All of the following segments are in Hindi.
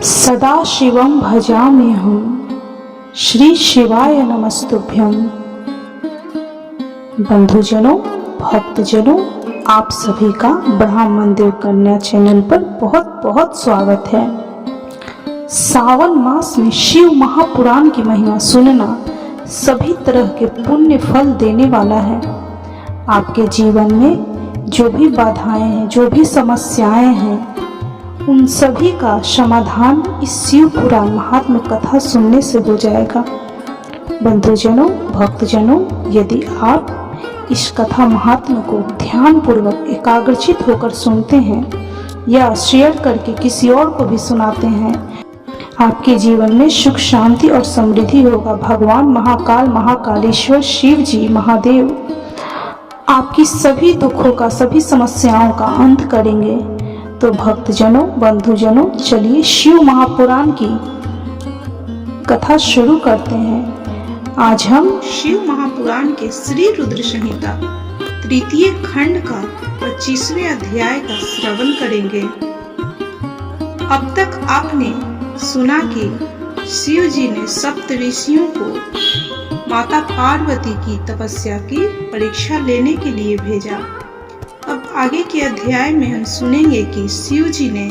सदा शिवम भजाम्यहं श्री शिवाय नमस्तुभ्यं। बंधुजनों, भक्तजनों, आप सभी का ब्राह्मण देव कन्या चैनल पर बहुत बहुत स्वागत है। सावन मास में शिव महापुराण की महिमा सुनना सभी तरह के पुण्य फल देने वाला है। आपके जीवन में जो भी बाधाएं हैं, जो भी समस्याएं हैं, उन सभी का समाधान इस शिव पुराण महात्म्य कथा सुनने से हो जाएगा। बंधुजनों, भक्तजनों, यदि आप इस कथा महात्म्य को ध्यान पूर्वक एकाग्रचित होकर सुनते हैं या शेयर करके किसी और को भी सुनाते हैं, आपके जीवन में सुख, शांति और समृद्धि होगा। भगवान महाकाल, महाकालेश्वर शिव जी, महादेव आपकी सभी दुखों का, सभी समस्याओं का अंत करेंगे। तो भक्तजनों, बंधुजनों, चलिए शिव महापुराण की कथा शुरू करते हैं। आज हम शिव महापुराण के श्री रुद्र संहिता तृतीय खंड का 25वें अध्याय का श्रवण करेंगे। अब तक आपने सुना कि शिव जी ने सप्त ऋषियों को माता पार्वती की तपस्या की परीक्षा लेने के लिए भेजा। अब आगे के अध्याय में हम सुनेंगे कि शिव जी ने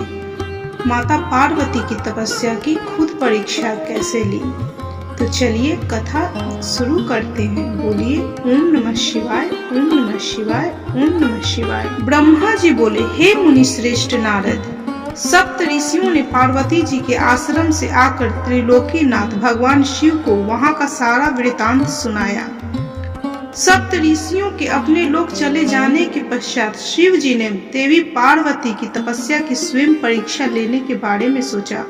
माता पार्वती की तपस्या की खुद परीक्षा कैसे ली। तो चलिए कथा शुरू करते हैं। बोलिए ओम नमः शिवाय, ओम नमः शिवाय, ओम नमः शिवाय। ब्रह्मा जी बोले, हे मुनि श्रेष्ठ नारद, सप्त ऋषियों ने पार्वती जी के आश्रम से आकर त्रिलोकीनाथ भगवान शिव को वहां का सारा वृतांत सुनाया। सप्त ऋषियों के अपने लोक चले जाने के पश्चात शिव जी ने देवी पार्वती की तपस्या की स्वयं परीक्षा लेने के बारे में सोचा।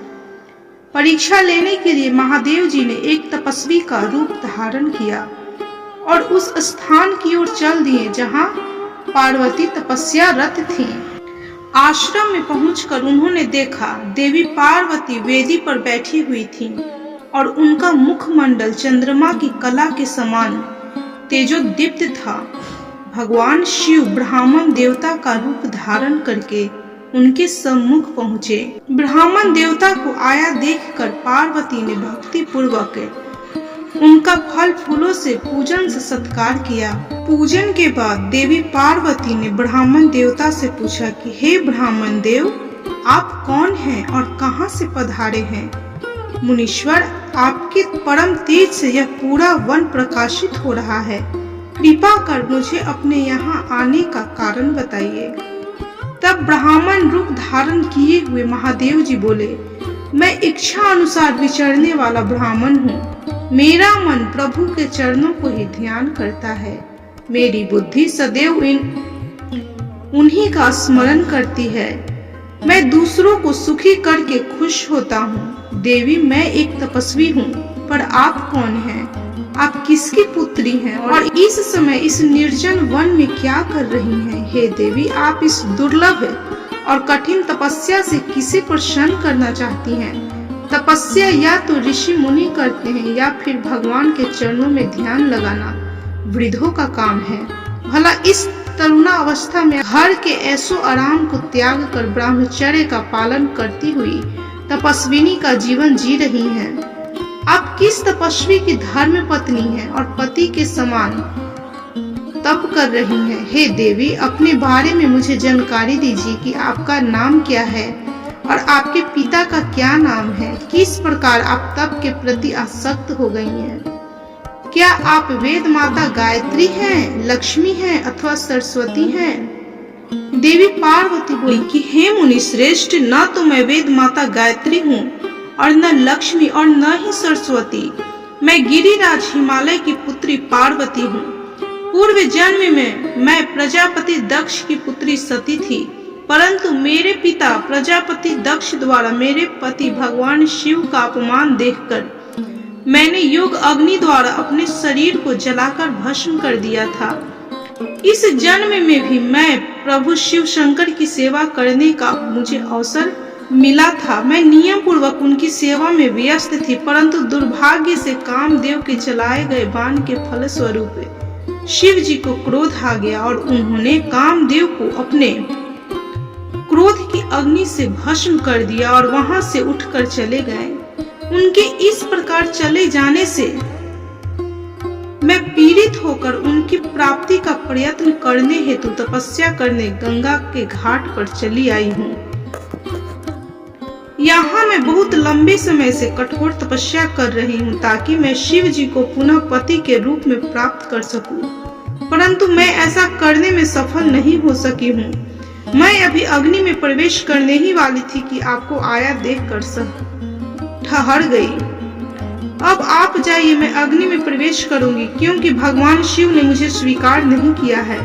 परीक्षा लेने के लिए महादेव जी ने एक तपस्वी का रूप धारण किया और उस स्थान की ओर चल दिए जहां पार्वती तपस्यारत थी। आश्रम में पहुंचकर उन्होंने देखा देवी पार्वती वेदी पर बैठी हुई थीं और उनका मुखमंडल चंद्रमा की कला के समान तेजोदीप्त था। भगवान शिव ब्राह्मण देवता का रूप धारण करके उनके सम्मुख पहुँचे। ब्राह्मण देवता को आया देखकर पार्वती ने भक्ति पूर्वक उनका फल फूलों से पूजन से सत्कार किया। पूजन के बाद देवी पार्वती ने ब्राह्मण देवता से पूछा कि हे ब्राह्मण देव, आप कौन हैं और कहां से पधारे हैं? मुनीश्वर, आपके परम तेज से यह पूरा वन प्रकाशित हो रहा है। कृपा कर मुझे अपने यहाँ आने का कारण बताइए। तब ब्राह्मण रूप धारण किए हुए महादेव जी बोले, मैं इच्छा अनुसार विचरने वाला ब्राह्मण हूँ। मेरा मन प्रभु के चरणों को ही ध्यान करता है। मेरी बुद्धि सदैव उन्हीं का स्मरण करती है। मैं दूसरों को सुखी करके खुश होता हूँ। देवी, मैं एक तपस्वी हूँ, पर आप कौन हैं? आप किसकी पुत्री हैं और इस समय इस निर्जन वन में क्या कर रही हैं? हे देवी, आप इस दुर्लभ और कठिन तपस्या से किसे प्रसन्न करना चाहती हैं? तपस्या या तो ऋषि मुनि करते हैं या फिर भगवान के चरणों में ध्यान लगाना वृद्धों का काम है। भला इस तरुणा अवस्था में घर के ऐसो आराम को त्याग कर ब्रह्मचर्य का पालन करती हुई तपस्विनी का जीवन जी रही हैं। आप किस तपस्वी की धर्म पत्नी हैं और पति के समान तप कर रही हैं? हे देवी, अपने बारे में मुझे जानकारी दीजिए कि आपका नाम क्या है और आपके पिता का क्या नाम है। किस प्रकार आप तप के प्रति आसक्त हो गई हैं? क्या आप वेद माता गायत्री हैं, लक्ष्मी हैं अथवा सरस्वती हैं? देवी पार्वती बोली कि हे मुनि श्रेष्ठ, न तो मैं वेद माता गायत्री हूँ और न लक्ष्मी और न ही सरस्वती। मैं गिरिराज हिमालय की पुत्री पार्वती हूँ। पूर्व जन्म में मैं प्रजापति दक्ष की पुत्री सती थी, परंतु मेरे पिता प्रजापति दक्ष द्वारा मेरे पति भगवान शिव का अपमान देखकर मैंने योग अग्नि द्वारा अपने शरीर को जलाकर भस्म कर दिया था। इस जन्म में भी मैं प्रभु शिव शंकर की सेवा करने का मुझे अवसर मिला था। मैं नियम पूर्वक उनकी सेवा में व्यस्त थी, परंतु दुर्भाग्य से कामदेव के चलाए गए बाण के फलस्वरूप शिव जी को क्रोध आ गया और उन्होंने कामदेव को अपने क्रोध की अग्नि से भस्म कर दिया और वहां से उठकर चले गए। उनके इस प्रकार चले जाने से मैं पीड़ित होकर उनकी प्राप्ति का प्रयत्न करने हेतु तपस्या करने गंगा के घाट पर चली आई हूँ। यहाँ मैं बहुत लंबे समय से कठोर तपस्या कर रही हूँ ताकि मैं शिव जी को पुनः पति के रूप में प्राप्त कर सकूं, परंतु मैं ऐसा करने में सफल नहीं हो सकी हूँ। मैं अभी अग्नि में प्रवेश करने ही वाली थी कि आपको आया देखकर ठहर गई। अब आप जाइए, मैं अग्नि में प्रवेश करूंगी, क्योंकि भगवान शिव ने मुझे स्वीकार नहीं किया है।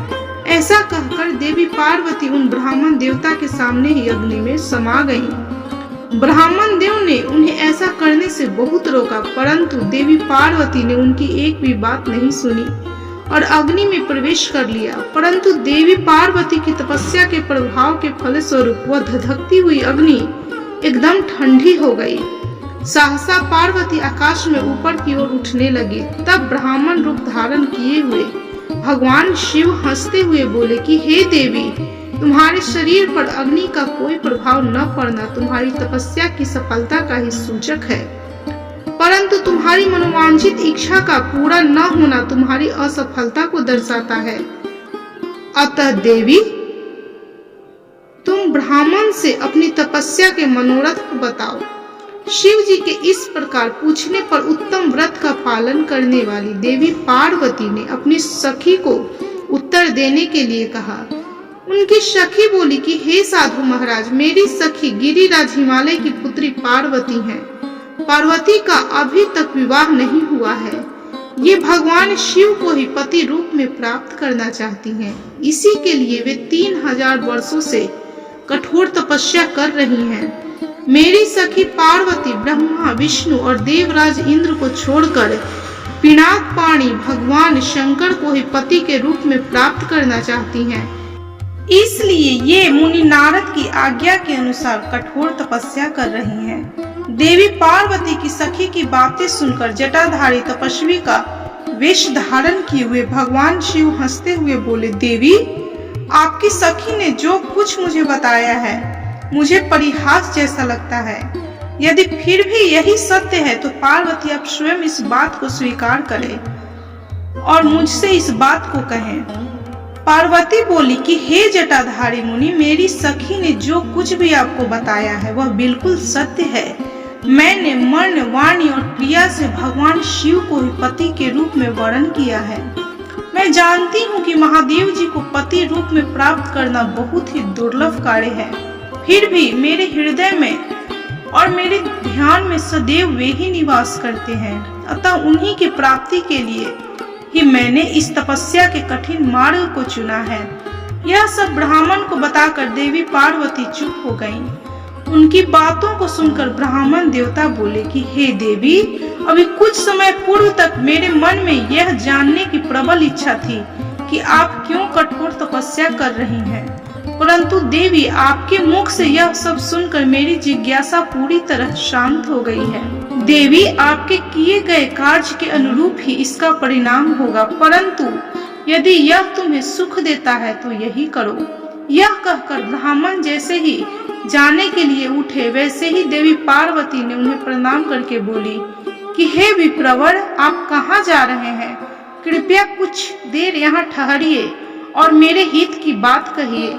ऐसा कहकर देवी पार्वती उन ब्राह्मण देवता के सामने ही अग्नि में समा गईं। ब्राह्मण देव ने उन्हें ऐसा करने से बहुत रोका, परंतु देवी पार्वती ने उनकी एक भी बात नहीं सुनी और अग्नि में प्रवेश कर लिया। परंतु देवी पार्वती की तपस्या के प्रभाव के फलस्वरूप वह धधकती हुई अग्नि एकदम ठंडी हो गई। सहसा पार्वती आकाश में ऊपर की ओर उठने लगी। तब ब्राह्मण रूप धारण किए हुए भगवान शिव हंसते हुए बोले कि हे देवी, तुम्हारे शरीर पर अग्नि का कोई प्रभाव न पड़ना तुम्हारी तपस्या की सफलता का ही सूचक है, परंतु तुम्हारी मनोवांछित इच्छा का पूरा न होना तुम्हारी असफलता को दर्शाता है। अतः देवी, तुम ब्राह्मण से अपनी तपस्या के मनोरथ को बताओ। शिव जी के इस प्रकार पूछने पर उत्तम व्रत का पालन करने वाली देवी पार्वती ने अपनी सखी को उत्तर देने के लिए कहा। उनकी सखी बोली कि हे साधु महाराज, मेरी सखी गिरिराज हिमालय की पुत्री पार्वती हैं। पार्वती का अभी तक विवाह नहीं हुआ है। ये भगवान शिव को ही पति रूप में प्राप्त करना चाहती हैं। इसी के लिए वे 3000 वर्षों से कठोर तपस्या कर रही हैं। मेरी सखी पार्वती ब्रह्मा, विष्णु और देवराज इंद्र को छोड़कर पिनाक पाणी भगवान शंकर को ही पति के रूप में प्राप्त करना चाहती हैं। इसलिए ये मुनि नारद की आज्ञा के अनुसार कठोर तपस्या कर रही हैं। देवी पार्वती की सखी की बातें सुनकर जटाधारी तपस्वी का वेश धारण किए हुए भगवान शिव हंसते हुए बोले, देवी, आपकी सखी ने जो कुछ मुझे बताया है मुझे परिहास जैसा लगता है। यदि फिर भी यही सत्य है तो पार्वती आप स्वयं इस बात को स्वीकार करें और मुझसे इस बात को कहें। पार्वती बोली कि हे जटाधारी मुनि, मेरी सखी ने जो कुछ भी आपको बताया है वह बिल्कुल सत्य है। मैंने मन, वाणी और क्रिया से भगवान शिव को ही पति के रूप में वर्ण किया है। मैं जानती हूँ कि महादेव जी को पति रूप में प्राप्त करना बहुत ही दुर्लभ कार्य है, फिर भी मेरे हृदय में और मेरे ध्यान में सदैव वे ही निवास करते हैं। अतः उन्हीं की प्राप्ति के लिए ही मैंने इस तपस्या के कठिन मार्ग को चुना है। यह सब ब्राह्मण को बताकर देवी पार्वती चुप हो गईं। उनकी बातों को सुनकर ब्राह्मण देवता बोले कि हे देवी, अभी कुछ समय पूर्व तक मेरे मन में यह जानने की प्रबल इच्छा थी कि आप क्यों कठोर तपस्या कर रही हैं, परंतु देवी, आपके मुख से यह सब सुनकर मेरी जिज्ञासा पूरी तरह शांत हो गई है। देवी, आपके किए गए कार्य के अनुरूप ही इसका परिणाम होगा, परंतु यदि यह तुम्हें सुख देता है तो यही करो। यह कहकर ब्राह्मण जैसे ही जाने के लिए उठे, वैसे ही देवी पार्वती ने उन्हें प्रणाम करके बोली कि हे विप्रवर, आप कहाँ जा रहे हैं? कृपया कुछ देर यहाँ ठहरिए और मेरे हित की बात कहिए।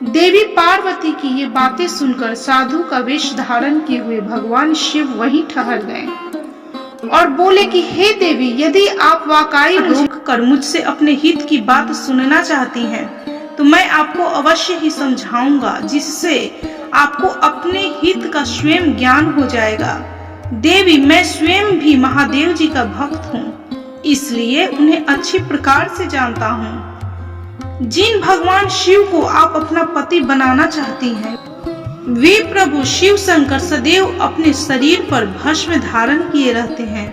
देवी पार्वती की ये बातें सुनकर साधु का वेश धारण किए हुए भगवान शिव वहीं ठहर गए और बोले कि हे देवी, यदि आप वाकई रोक कर मुझसे अपने हित की बात सुनना चाहती हैं, तो मैं आपको अवश्य ही समझाऊंगा, जिससे आपको अपने हित का स्वयं ज्ञान हो जाएगा। देवी, मैं स्वयं भी महादेव जी का भक्त हूँ, इसलिए उन्हें अच्छी प्रकार से जानता हूँ। जिन भगवान शिव को आप अपना पति बनाना चाहती हैं, वे प्रभु शिव शंकर सदैव अपने शरीर पर भस्म धारण किए रहते हैं।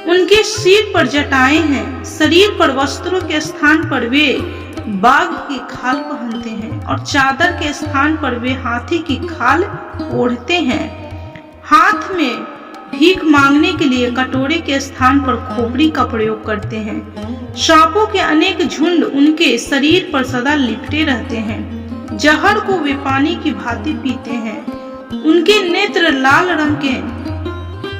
उनके सिर पर जटाएं हैं, शरीर पर वस्त्रों के स्थान पर वे बाघ की खाल पहनते हैं और चादर के स्थान पर वे हाथी की खाल ओढ़ते हैं। हाथ में भीख मांगने के लिए कटोरे के स्थान पर खोपड़ी का प्रयोग करते हैं। सांपों के अनेक झुंड उनके शरीर पर सदा लिपटे रहते हैं। जहर को वे पानी की भांति पीते हैं। उनके नेत्र लाल रंग के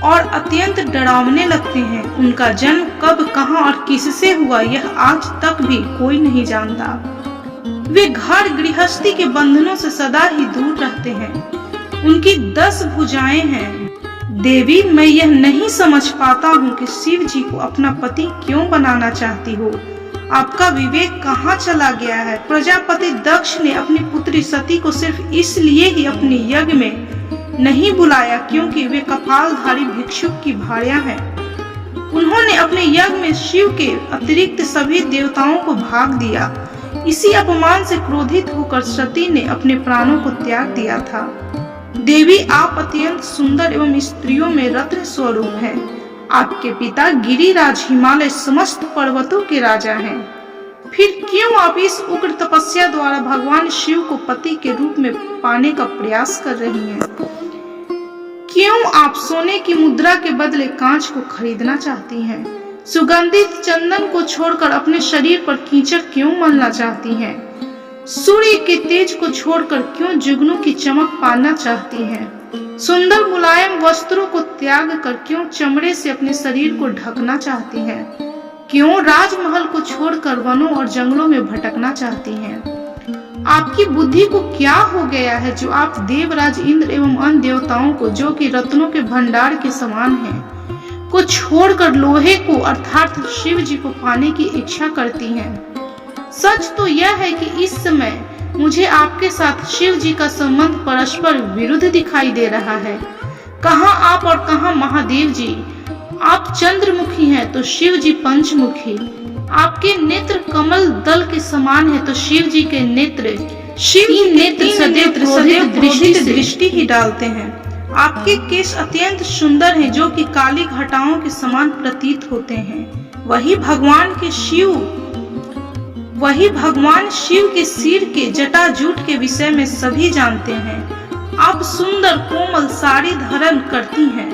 और अत्यंत डरावने लगते हैं। उनका जन्म कब, कहां और किससे हुआ, यह आज तक भी कोई नहीं जानता। वे घर गृहस्थी के बंधनों से सदा ही दूर रहते हैं। उनकी 10 भुजाएं हैं। देवी, मैं यह नहीं समझ पाता हूँ कि शिव जी को अपना पति क्यों बनाना चाहती हो। आपका विवेक कहाँ चला गया है। प्रजापति दक्ष ने अपनी पुत्री सती को सिर्फ इसलिए ही अपने यज्ञ में नहीं बुलाया क्योंकि वे कपालधारी भिक्षुक की भार्या हैं। उन्होंने अपने यज्ञ में शिव के अतिरिक्त सभी देवताओं को भाग दिया। इसी अपमान से क्रोधित होकर सती ने अपने प्राणों को त्याग दिया था। देवी, आप अत्यंत सुंदर एवं स्त्रियों में रत्न स्वरूप हैं। आपके पिता गिरिराज हिमालय समस्त पर्वतों के राजा हैं। फिर क्यों आप इस उग्र तपस्या द्वारा भगवान शिव को पति के रूप में पाने का प्रयास कर रही हैं? क्यों आप सोने की मुद्रा के बदले कांच को खरीदना चाहती हैं? सुगंधित चंदन को छोड़कर अपने शरीर पर कीचड़ क्यों मलना चाहती हैं? सूर्य के तेज को छोड़कर क्यों जुगनू की चमक पाना चाहती हैं? सुंदर मुलायम वस्त्रों को त्याग कर क्यों चमड़े से अपने शरीर को ढकना चाहती हैं? क्यों राजमहल को छोड़कर वनों और जंगलों में भटकना चाहती हैं? आपकी बुद्धि को क्या हो गया है जो आप देवराज इंद्र एवं अन्य देवताओं को, जो कि रत्नों के भंडार के समान हैं, को छोड़कर लोहे को अर्थात शिव जी को पाने की इच्छा करती हैं? सच तो यह है कि इस समय मुझे आपके साथ शिव जी का संबंध परस्पर विरुद्ध दिखाई दे रहा है। कहाँ आप और कहाँ महादेव जी। आप चंद्रमुखी हैं तो शिव जी पंचमुखी। आपके नेत्र कमल दल के समान है तो शिव जी के नेत्र सदैव दृष्टि ही डालते हैं। आपके केश अत्यंत सुंदर हैं जो कि काली घटाओं के समान प्रतीत होते हैं। वही भगवान शिव के सिर के जटाजूट के विषय में सभी जानते हैं। आप सुंदर कोमल साड़ी धारण करती हैं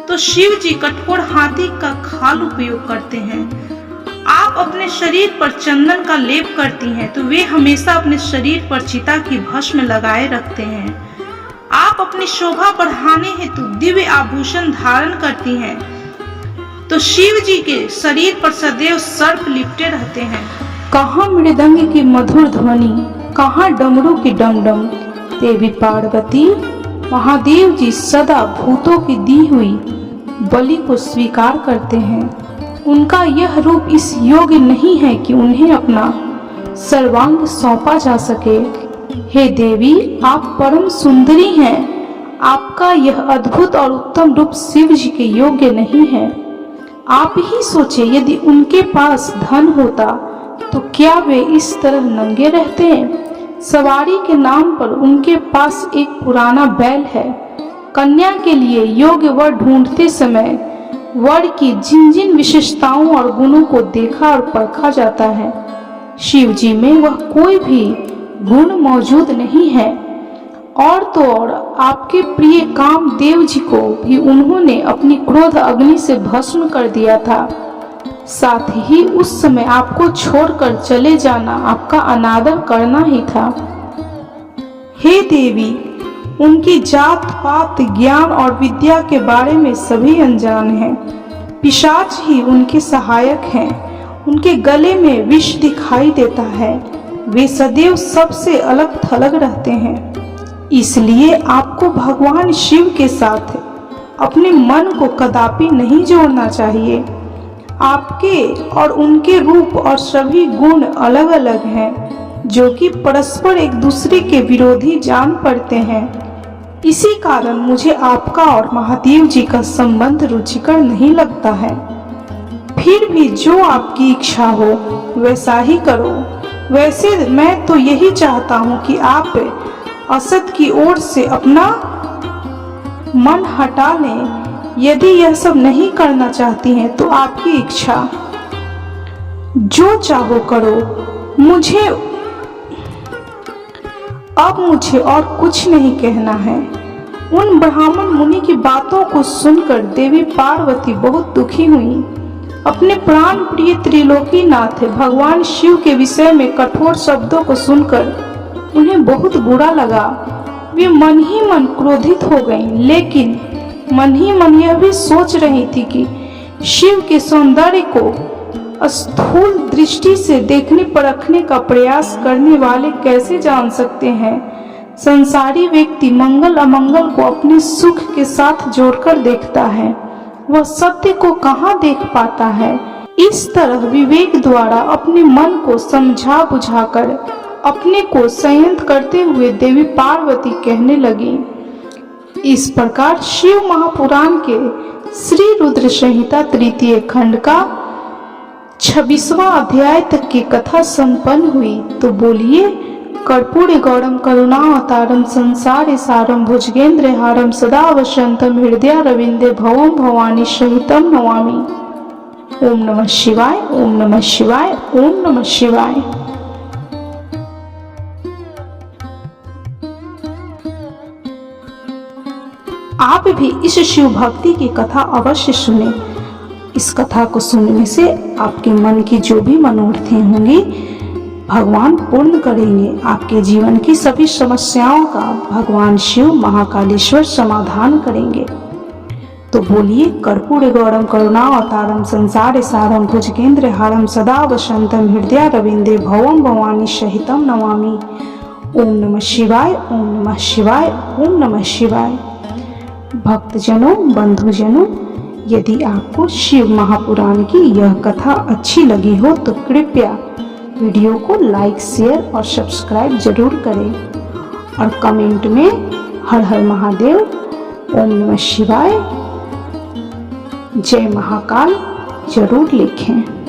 तो शिव जी कठोर हाथी का खाल उपयोग करते हैं। आप अपने शरीर पर चंदन का लेप करती हैं तो वे हमेशा अपने शरीर पर चिता की भस्म लगाए रखते हैं। आप अपनी शोभा बढ़ाने हेतु दिव्य आभूषण धारण करती हैं तो शिव जी के शरीर पर सदैव सर्प लिपटे रहते हैं। कहाँ मृदंग की मधुर ध्वनि, कहाँ डमरू की डमडम। देवी पार्वती, महादेव जी सदा भूतों की दी हुई बलि को स्वीकार करते हैं। उनका यह रूप इस योग्य नहीं है कि उन्हें अपना सर्वांग सौंपा जा सके। हे देवी, आप परम सुंदरी हैं। आपका यह अद्भुत और उत्तम रूप शिव जी के योग्य नहीं है। आप ही सोचे, यदि उनके पास धन होता तो क्या वे इस तरह नंगे रहते हैं? सवारी के नाम पर उनके पास एक पुराना बैल है। कन्या के लिए योग्य वर ढूंढते समय वर की जिन जिन विशेषताओं और गुणों को देखा और परखा जाता है, शिव जी में वह कोई भी गुण मौजूद नहीं है। और तो और आपके प्रिय कामदेव जी को भी उन्होंने अपनी क्रोध अग्नि से भस्म कर दिया था। साथ ही उस समय आपको छोड़कर चले जाना आपका अनादर करना ही था। हे देवी, उनकी जात पात, ज्ञान और विद्या के बारे में सभी अनजान हैं। पिशाच ही उनके सहायक हैं। उनके गले में विष दिखाई देता है। वे सदैव सबसे अलग थलग रहते हैं। इसलिए आपको भगवान शिव के साथ अपने मन को कदापि नहीं जोड़ना चाहिए। आपके और उनके रूप और सभी गुण अलग अलग हैं, जो कि परस्पर एक दूसरे के विरोधी जान पड़ते हैं। इसी कारण मुझे आपका और महादेव जी का संबंध रुचिकर नहीं लगता है। फिर भी जो आपकी इच्छा हो वैसा ही करो। वैसे मैं तो यही चाहता हूँ कि आप असत की ओर से अपना मन हटा लें। यदि यह सब नहीं करना चाहती हैं तो आपकी इच्छा, जो चाहो करो। अब मुझे और कुछ नहीं कहना है। उन ब्राह्मण मुनि की बातों को सुनकर देवी पार्वती बहुत दुखी हुई। अपने प्राण प्रिय त्रिलोकीनाथ भगवान शिव के विषय में कठोर शब्दों को सुनकर उन्हें बहुत बुरा लगा। वे मन ही मन क्रोधित हो गईं, लेकिन मन ही मन यह भी सोच रही थी कि शिव के सौंदर्य को स्थूल दृष्टि से देखने परखने का प्रयास करने वाले कैसे जान सकते हैं। संसारी व्यक्ति मंगल अमंगल को अपने सुख के साथ जोड़कर देखता है, वह सत्य को कहाँ देख पाता है। इस तरह विवेक द्वारा अपने मन को समझा बुझाकर अपने को संयत करते हुए देवी पार्वती कहने लगी। इस प्रकार शिव महापुराण के श्री रुद्र संहिता तृतीय खंड का 26वां अध्याय तक की कथा संपन्न हुई। तो बोलिए, कर्पूर गौरम करुणावतारम संसार सारम भुजगेंद्र हारम सदा वसंतम हृदय रविंदे भवम भवानी सहितम नमामि। ओम नमः शिवाय, ओम नमः शिवाय, ओम नमः शिवाय। आप भी इस शिव भक्ति की कथा अवश्य सुने। इस कथा को सुनने से आपके मन की जो भी मनोरथें होंगी भगवान पूर्ण करेंगे। आपके जीवन की सभी समस्याओं का भगवान शिव महाकालेश्वर समाधान करेंगे। तो बोलिए, कर्पूर गौरम करुणावतारम संसार सारम भुजगेंद्र हारम सदा वसंतम हृदय रविंदे भवम भवानी सहितम नमामि। ओम नमः शिवाय, ओम नमः शिवाय, ओम नमः शिवाय। भक्तजनों, बंधुजनों, यदि आपको शिव महापुराण की यह कथा अच्छी लगी हो तो कृपया वीडियो को लाइक, शेयर और सब्सक्राइब जरूर करें और कमेंट में हर हर महादेव, ओम नमः शिवाय, जय महाकाल जरूर लिखें।